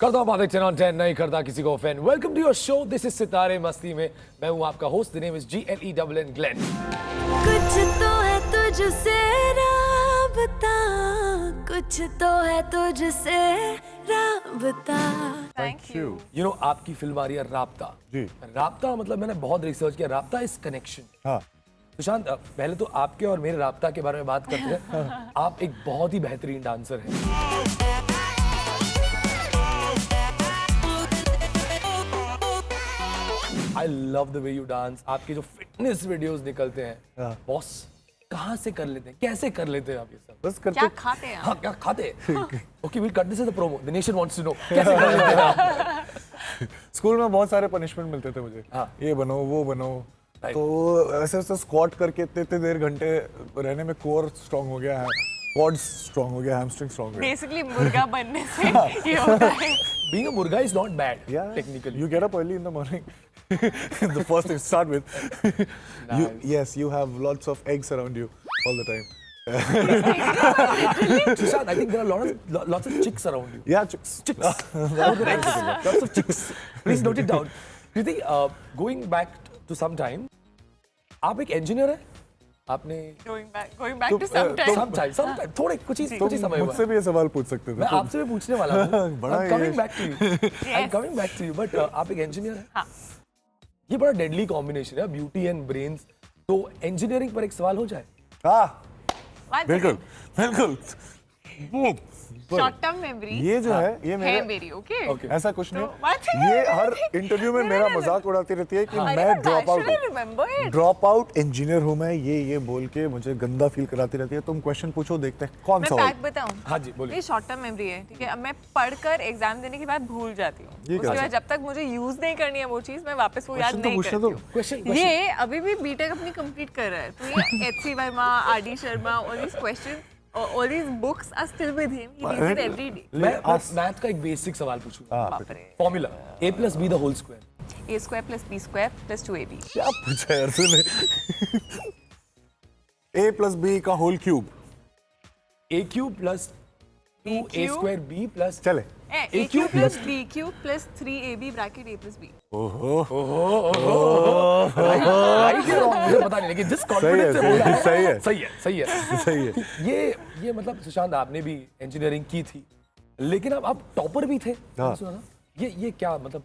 करता हूँ बातें 10 on 10, नहीं करता किसी को offend. Welcome to your show, this is सितारे मस्ती में। मैं हूँ आपका host, the name is GLENN Glenn. कुछ तो है तुझसे राबता, कुछ तो है तुझसे राबता। Thank you. यू नो, आपकी फिल्म आ रही है राब्ता। जी। राब्ता मतलब मैंने बहुत रिसर्च किया, राब्ता इज कनेक्शन। हाँ। सुशांत, पहले तो आपके और मेरे राब्ता के बारे में बात करते हैं। आप एक बहुत ही बेहतरीन डांसर हैं। I love the way you dance. आपके जो फिटनेस वीडियोस निकलते हैं, हाँ। बॉस कहाँ से कर लेते हैं, कैसे कर लेते हैं आप ये सब? बस करते क्या खाते हैं हाँ, क्या खाते हैं? Okay, we'll cut this as a promo. The nation wants to know. कैसे कर लेते हैं आप? स्कूल में बहुत सारे पनिशमेंट मिलते थे मुझे। हाँ। ये बनो वो बनो, Right. तो ऐसे ऐसे स्क्वाट करके इतने देर घंटे रहने में कोर स्ट्रांग हो गया है, क्वाड्स स्ट्रांग हो गया, हैमस्ट्रिंग स्ट्रांग हो गया। बेसिकली मुर्गा बनने से ये होता है। Being a murga is not bad, Yeah, technically. you get up early in the morning. The first thing to start with. Yes, you have lots of eggs around you all the time. Sushant, I think there are lots of chicks around you. Yeah, chicks. Chicks. Lots of chicks. Please note it down. Kriti, going back to some time, आप एक engineer हैं? आपने going back to sometime. थोड़े कुछ ही समय हुआ। मुझसे भी ये सवाल पूछ सकते थे। मैं आपसे भी पूछने वाला हूँ। बड़ा I'm coming back to you. I'm coming back to you. But आप एक इंजीनियर हैं? हाँ। ये बड़ा डेडली कॉम्बिनेशन है, ब्यूटी एंड ब्रेन्स। तो इंजीनियरिंग पर एक सवाल हो जाए। हाँ, One बिल्कुल, second. बिल्कुल। Short term memory ये जो है, ये है मेरे मेरी, okay? Okay. ऐसा कुछ नहीं तो बात है। है। ये हर इंटरव्यू में मेरा मजाक उड़ाती रहती है कि मैं drop out remember it. Drop out engineer हूँ मैं, ये बोल के मुझे गंदा फील कराती रहती है। तुम क्वेश्चन पूछो, देखते हैं कौन मैं सा फैक्ट होगा। बताऊं? हाँ जी, बोलिए। ये शॉर्ट टर्म मेमोरी है, ठीक है? अब मैं पढ़कर एग्जाम देने के बाद भूल जाती हूँ। ये उसके कैसे? बाद जब तक मुझे यूज नहीं करनी है वो चीज, मैं वापस वो याद Question तो नहीं पूछने करती दो। हूँ। Question. ये अभी भी बीटेक अपनी कंप्लीट कर रहा है, तो ये HC Verma, RD Sharma, all these questions, all these books are still with him. He reads it every day. मैं मैथ का एक बेसिक सवाल पूछूंगा। बाप रे। Formula A+B the whole square. A square plus B square plus 2AB. क्या पूछा यार तूने? A प्लस बी का whole cube. A³ plus 2A square B plus चले। A cube plus B cube plus 3AB bracket A plus B. Right या wrong मुझे पता नहीं, लेकिन जिस कॉन्फिडेंस से बोला है, सही है। सही है, सही है। सही है। ये मतलब सुशांत, आपने भी इंजीनियरिंग की थी, लेकिन अब आप टॉपर भी थे। हाँ। सुना ना? ये क्या मतलब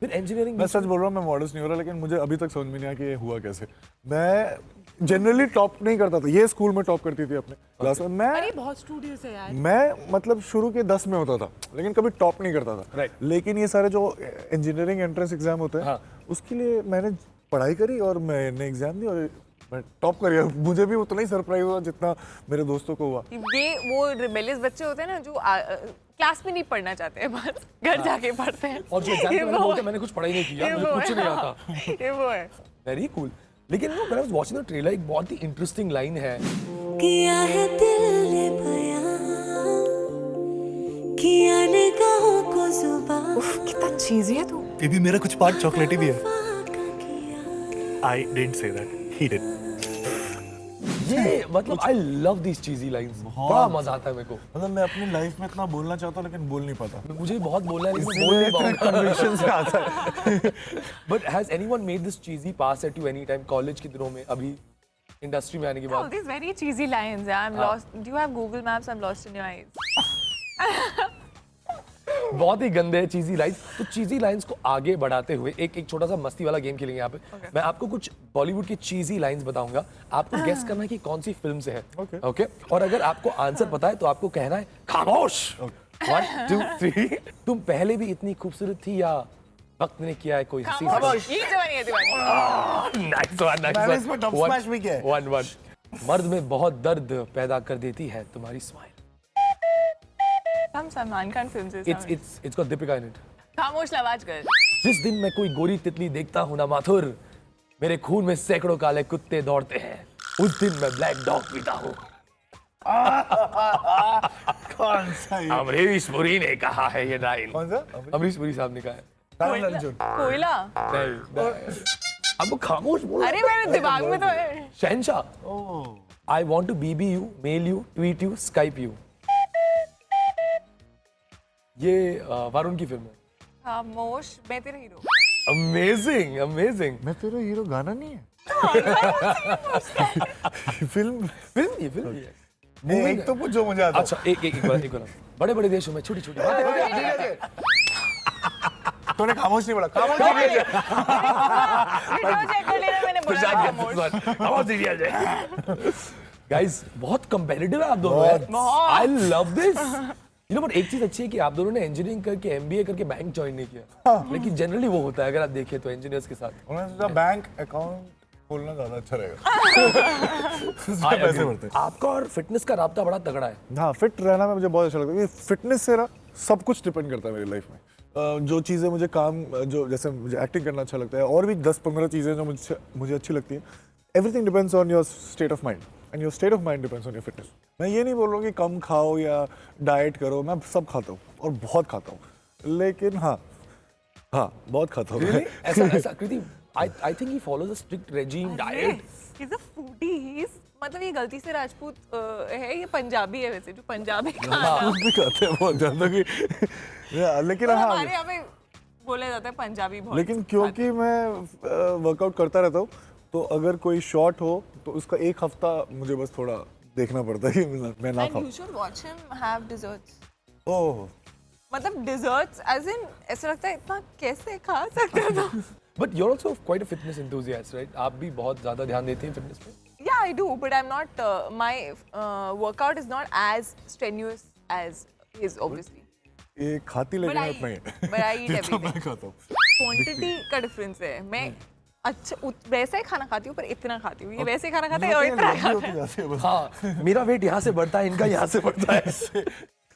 फिर इंजीनियरिंग मैं सच बोल रहा हूँ, मैं मॉडर्स नहीं हो रहा, लेकिन मुझे अभी तक समझ में नहीं आया कि ये हुआ कैसे। मैं जनरली टॉप नहीं करता था, ये स्कूल में टॉप करती थी अपने क्लास में। अरे बहुत स्टूडियोस है यार। मैं मतलब शुरू के 10 में होता था, लेकिन कभी टॉप नहीं करता था। Right. लेकिन ये सारे जो इंजीनियरिंग एंट्रेंस एग्जाम होते हैं, हाँ। उसके लिए मैंने पढ़ाई करी और मैंने एग्जाम दी और मैं टॉप कर गया। मुझे भी उतना ही सरप्राइज हुआ जितना मेरे दोस्तों को हुआ। ये वो रिबेलियस बच्चे होते हैं ना जो क्लास में नहीं पढ़ना चाहते हैं, बस घर जाके पढ़ते हैं। और जो एग्जाम ये के पहले वो बोलते है। मैंने कुछ पढ़ाई नहीं किया, ये मुझे वो कुछ है, नहीं हाँ। आता। ये वो है। Very cool. लेकिन no, when I was watching the trailer, एक बहुत ही इंटरेस्टिंग लाइन है। किया है दिल ने बयां, किया निगाहों को जुबां, उफ, कितना चीज़ी है तू। ये भी मेरा कुछ पार्ट चॉकलेटी भी है। फाका किया। I didn't say that. He did. ये मतलब आई लव दीस चीजी लाइंस, बड़ा मजा आता है मेरे को। मतलब मैं अपनी लाइफ में इतना बोलना चाहता हूँ, लेकिन बोल नहीं पाता। मुझे बहुत बोलना है, लेकिन मैं बोल नहीं पाऊंगा। कन्विक्शन से आता है। But has anyone made this cheesy pass at you any time? College के दिनों में, अभी इंडस्ट्री में आने के All बाद? these very cheesy lines. I'm lost. Do you have Google Maps? I'm lost in your eyes. बहुत ही गंदे चीजी लाइंस। तो चीजी लाइंस को आगे बढ़ाते हुए एक छोटा सा मस्ती वाला गेम खेलेंगे यहाँ पे। Okay. मैं आपको कुछ बॉलीवुड की चीजी लाइंस बताऊंगा, आपको गेस करना है कि कौन सी फिल्म से है। Okay. ओके? और अगर आपको आंसर पता है तो आपको कहना है खामोश। 1 2 3। तुम पहले भी इतनी खूबसूरत थी या वक्त ने किया है कोई हंसी से? खामोश। ये जवानी है दीवानी। नाइस वन, नाइस मैंने इसमें डब स्मैश भी किया है। 1-1। मर्द में बहुत दर्द पैदा कर देती है तुम्हारी स्माइल। हम सलमान खान फिल्म से It's got Deepika in it. खामोश लवाज कर। जिस दिन मैं कोई गोरी तितली देखता हूँ ना माथुर, मेरे खून में सैकड़ों काले कुत्ते दौड़ते हैं, उस दिन मैं ब्लैक डॉग पीता हूँ। कौन सा ये? अमरीश पुरी ने कहा है ये लाइन। कौन सा? अमरीश पुरी साहब ने कहा है। तारण अर्जुन। कोयला। नहीं। अब वो खामोश बोल। अरे मेरे दिमाग में तो है। शहनशाह। I want to BB you, mail you, tweet you, Skype you. ये वरुण की फिल्म है। हाँ, मोश, मैं तेरा हीरो। Amazing amazing. मैं तेरा हीरो गाना नहीं है फिल्म फिल्म ये नहीं, एक तो पूछो मुझे आता अच्छा एक बार बड़े बड़े देशों में छोटी छोटी तूने खामोश नहीं बोला, खामोश नहीं बोला। चेक कर लेना, मैंने बोला था मोश। गाइस बहुत कंपेटिटिव है आप दोनों। I love this. You know but एक चीज अच्छी है कि आप दोनों ने इंजीनियरिंग करके एमबीए करके बैंक ज्वाइन नहीं किया, लेकिन जनरली वो होता है अगर आप देखें तो इंजीनियर्स के साथ। उन्होंने सोचा बैंक अकाउंट खोलना ज्यादा अच्छा रहेगा। पैसे बढ़ते हैं। आपका और फिटनेस का राब्ता बड़ा तगड़ा है। हाँ, फिट रहना में मुझे बहुत अच्छा लगता है। फिटनेस से ना सब कुछ डिपेंड करता है मेरी लाइफ में। जो चीज़ें मुझे जो जैसे मुझे एक्टिंग करना अच्छा लगता है और भी 10-15 चीज़ें जो मुझे अच्छी लगती हैं, everything depends on your state of mind and your state of mind depends on your fitness. मैं ये नहीं बोल रहा हूँ कि कम खाओ या डाइट करो, मैं सब खाता हूँ और बहुत खाता हूँ, लेकिन हाँ बहुत खाता हूँ। Really? ऐसा कृति I think he follows a strict regime diet. He's a foodie. He's मतलब ये गलती से राजपूत है, ये पंजाबी है वैसे, जो पंजाबी खाना भी खाते हैं बहुत ज़्यादा कि लेकिन तो हाँ, हमारे यहाँ पे बोला जाता है पंजाबी बहुत। लेकिन क्योंकि मैं वर्कआउट करता रहता हूँ, तो अगर कोई शॉट हो तो उसका एक हफ्ता मुझे बस थोड़ा देखना पड़ता है कि मैं ना And खाऊं। you should watch him have desserts. ओह, मतलब desserts as in ऐसा लगता है इतना कैसे खा सकते हो। But you're also quite a fitness enthusiast, right? आप भी बहुत ज्यादा ध्यान देते हैं फिटनेस पे। Yeah, I do, but I'm not. My workout is not as strenuous as his, obviously. ये खाती लेकिन But I आप नहीं eat. But I eat जितना everything. मैं खाता हूँ। Quantity का difference है। मैं अच्छा वैसा ही खाना खाती हूँ पर इतना खाती हूँ। ये वैसे ही खाना खाते हैं और इतना खाते हैं। होती जाती है बस। हाँ, मेरा वेट यहाँ से बढ़ता है, इनका यहाँ से बढ़ता है।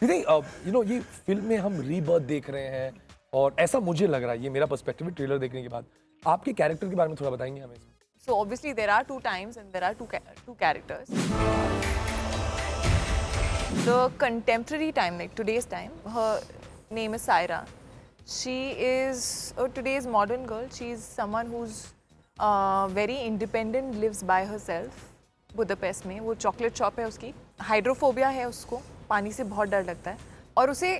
यू नो ये फिल्म में हम रीबर्थ देख रहे हैं और ऐसा मुझे लग रहा है, ये मेरा पर्सपेक्टिव है ट्रेलर देखने के बाद। आपके कैरेक्टर के बारे में थोड़ा बताएंगे हमें? So obviously there are two times and there are two characters. The contemporary time, like today's time, her name is Saira. She is today's modern girl. She's someone who's very independent, lives by herself. Budapest में वो chocolate shop है उसकी। Hydrophobia है उसको, पानी से बहुत डर लगता है और उसे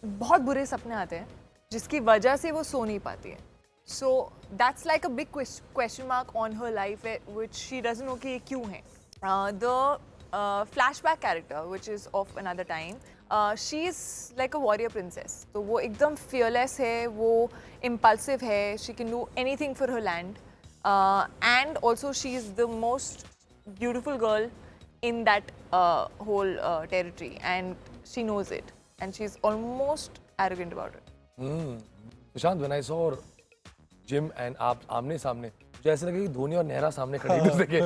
बहुत बुरे सपने आते हैं जिसकी वजह से वो सो नहीं पाती है। So that's like a big question mark on her life, which she doesn't know कि ये क्यों है। The flashback character, which is of another time, she is like a warrior princess. तो वो एकदम fearless है, वो impulsive है, she can do anything for her land, and also she is the most beautiful girl in that whole territory, and she knows it, and she's almost arrogant about it. Sushant, when I saw gym and आप आमने सामने, मुझे ऐसे लगा कि धोनी और नेहरा सामने खड़े एक दूसरे के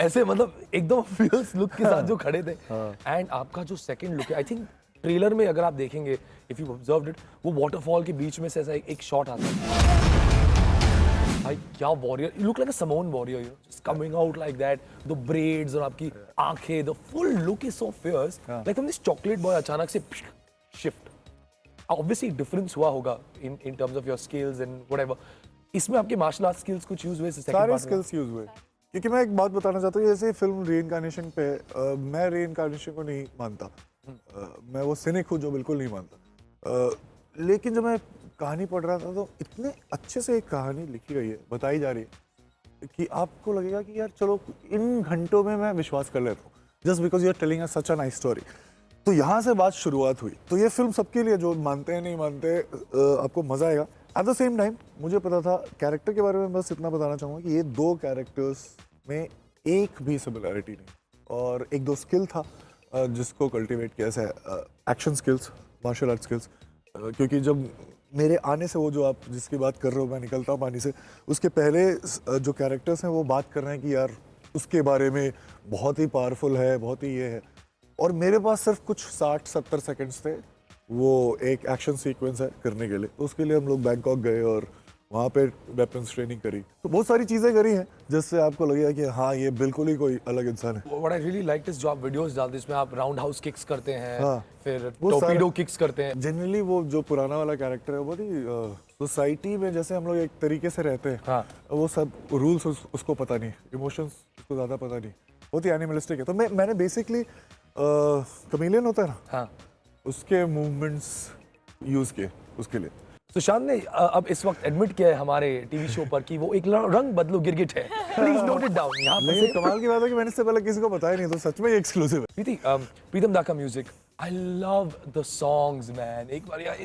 ऐसे, मतलब एकदम फियर्स लुक के साथ जो खड़े थे। एंड आपका जो सेकंड लुक है, आई थिंक ट्रेलर में अगर आप देखेंगे, इफ यू ऑब्जर्व्ड इट, वो वाटरफॉल के बीच में से ऐसा एक शॉट आता है। भाई क्या warrior, you look like a salmon warrior, you know, just coming out like that, the braids और आपकी आंखें, the full look is so fierce, like from this chocolate boy अचानक से शिफ्ट। Obviously difference हुआ होगा in terms of your skills and whatever. इसमें आपके martial arts skills कुछ use हुए second सारे part में? स्किल्स यूज हुए, क्योंकि मैं एक बात बताना चाहता हूँ, जैसे फिल्म रीइंकार्नेशन पे मैं रीइंकार्नेशन को नहीं मानता। मैं वो सिनिक हूँ जो बिल्कुल नहीं मानता। लेकिन जब मैं कहानी पढ़ रहा था तो इतने अच्छे से एक कहानी लिखी गई है, बताई जा रही है कि आपको लगेगा कि यार चलो इन घंटों में मैं विश्वास कर लेता हूँ, just because you are telling a such a nice story. तो यहाँ से बात शुरुआत हुई। तो ये फिल्म सबके लिए, जो मानते हैं नहीं मानते, आपको मज़ा आएगा। एट द सेम टाइम मुझे पता था कैरेक्टर के बारे में, बस इतना बताना चाहूँगा कि ये दो कैरेक्टर्स में एक भी सिमिलरिटी नहीं, और एक दो स्किल था जिसको कल्टीवेट किया है, action skills, martial art skills. क्योंकि जब मेरे आने से, वो जो आप जिसकी बात कर रहे हो, मैं निकलता हूँ पानी से, उसके पहले जो कैरेक्टर्स हैं वो बात कर रहे हैं कि यार उसके बारे में बहुत ही पावरफुल है, बहुत ही ये है, और मेरे पास सिर्फ कुछ 60-70 सेकंड्स थे वो एक एक्शन सीक्वेंस है करने के लिए। तो उसके लिए हम लोग बैंकॉक गए और वहाँ पे वेपन्स ट्रेनिंग करी। तो बहुत सारी चीज़ें करी हैं जिससे आपको लगेगा कि हाँ ये बिल्कुल ही कोई अलग इंसान है। What I really liked is जो आप वीडियोस डालते हैं, इसमें आप राउंड हाउस किक्स करते हैं, हाँ, फिर वो टोपीडो किक्स करते हैं। जनरली वो जो पुराना वाला कैरेक्टर है, वो बहुत ही सोसाइटी में जैसे हम लोग एक तरीके से रहते हैं, हाँ। वो सब रूल्स उसको पता नहीं, इमोशंस उसको ज़्यादा पता नहीं, बहुत ही एनिमलिस्टिक है। तो मैंने बेसिकली कमीलियन होता है ना, हाँ, उसके मूवमेंट्स यूज किए उसके लिए। सुशांत ने अब इस वक्त एडमिट किया है हमारे टीवी शो पर कि वो एक रंग बदलो गिरगिट है। Please note it down. यहाँ पर लेकिन से कमाल की बात है कि मैंने इससे पहले किसी को बताया नहीं, तो सच में ये एक्सक्लूसिव है। प्रीति, प्रीतम दा का music, I love the songs man. एक बार यार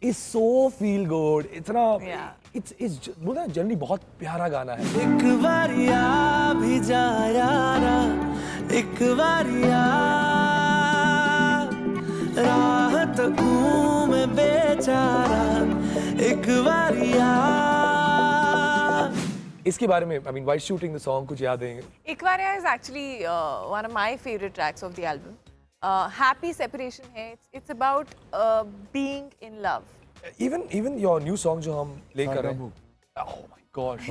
इज सो फील गुड, इतना Yeah. इट्स बोलते हैं जनरली बहुत प्यारा गाना है। एक बारिया भी जा यारा, एक बारिया राहत घूमे बेचारा, एक बारिया। इसके बारे में, I mean while shooting the song, कुछ याद है? Ikvaria is actually one of my favorite tracks of the album. Happy separation है. It's about being in love. Even your new song जो हम प्ले कर रहे हैं, oh my gosh,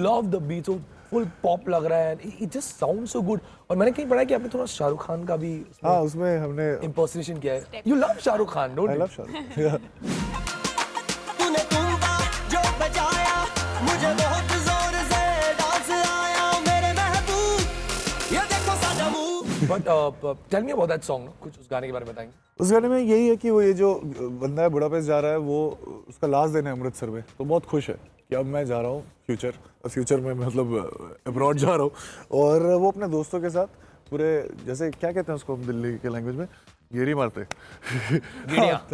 love the beat, so full pop लग रहा है, it just sounds so good। और मैंने कहीं पढ़ा है कि आपने थोड़ा शाहरुख खान का भी हाँ, उसमें हमने impersonation किया है। You love Shahrukh Khan, don't I you? Love Shahrukh. तूने तुंबा जो बजाया, मुझे बहुत जोर से डांस आया, मेरे महबूब ये देखो साजा मुंह। But tell me about that song, no? कुछ उस गाने के बारे में बताएंगे? उस गाने में यही है कि वो ये जो बंदा है बुढ़ापेस्ट जा रहा है, वो उसका लास्ट दिन है अमृतसर में, तो बहुत खुश है कि अब मैं जा रहा हूँ फ्यूचर में, मतलब अब्रॉड जा रहा हूँ। और वो अपने दोस्तों के साथ पूरे, जैसे क्या कहते हैं उसको हम दिल्ली के लैंग्वेज में, गेरी मारते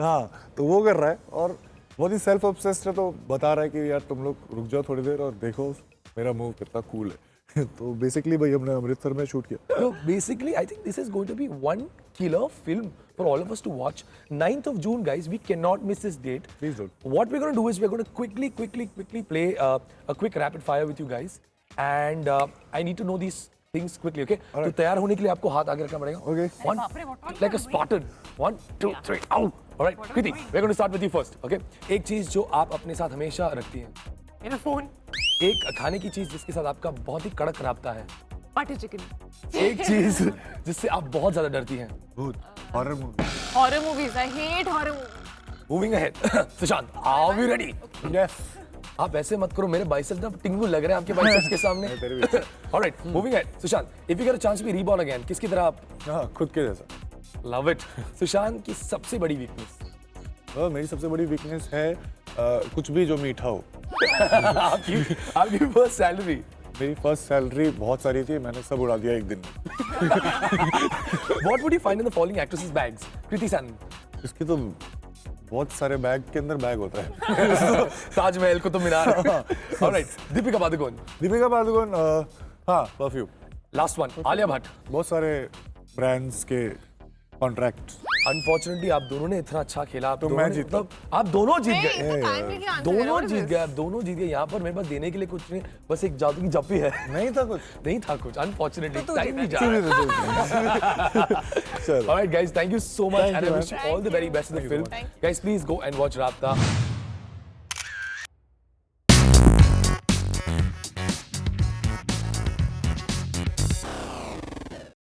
हाँ, तो वो कर रहा है और बहुत ही सेल्फ ऑब्सेस्ड है, तो बता रहा है कि यार तुम लोग रुक जाओ थोड़ी देर और देखो मेरा मूव कितना कूल है। तो बेसिकली भाई हमने अमृतसर में शूट किया। So basically, I think this is going to be one killer film for all of us to watch. 9th of June, guys, we cannot miss this date. Please don't. What we're going to do is we're going to quickly play a quick rapid fire with you guys, and I need to know these things quickly, okay? तो तैयार होने के लिए आपको हाथ आगे रखना पड़ेगा. Okay. One, like a Spartan. 1, 2, 3, out. All right, Kriti, we're going to start with you first, okay? एक चीज जो आप अपने साथ हमेशा रखती हैं. मेरा phone. एक खाने की चीज जिसके साथ आपका बहुत ही कड़क राब्ता है. Butter chicken. एक चीज जिससे आप बहुत ज्यादा डरती हैं. भूत, horror movie. Horror movies. I hate horror movies. Moving ahead. Sushant, are we ready? Yes. आप ऐसे मत करो, मेरे बाइसेप्स ना टिंगू लग रहे हैं आपके बाइसेप्स के सामने. All right, moving ahead. Sushant, if you get a chance to be reborn again, किसकी तरह आप? हाँ, खुद के जैसा। Love it. सुशांत की सबसे बड़ी वीकनेस. मेरी सबसे बड़ी वीकनेस है कुछ भी जो मीठा हो। आपकी फर्स्ट सैलरी. मेरी फर्स्ट सैलरी बहुत सारी थी, मैंने सब उड़ा दिया एक दिन में। What would you find in the following actresses' bags? Kriti Sanon. इसकी तो बहुत सारे बैग के अंदर बैग होता है। ताजमहल को तो मीनार. All right, Deepika Padukone. दीपिका पादुकोण, हाँ, perfume. Last one, Alia Bhatt. बहुत सारे ब्रांड्स के कॉन्ट्रैक्ट। Unfortunately, आप दोनों ने इतना अच्छा खेला. आप तो दोनों मैं ने- जीता। मतलब आप दोनों जीत नहीं, गए. it's a timely answer. दोनों What is जीत this? गए. आप दोनों जीत गए. यहाँ पर मेरे पास देने के लिए कुछ नहीं, बस एक जादू की जप्पी है. नहीं था कुछ। नहीं था कुछ. Unfortunately, तो तू time ही जीता. जा रहा है. चलो। All right, guys, thank you so much, Thank and you, I man. wish you all the very best in the film. Thank you. Guys, please go and watch Rabta.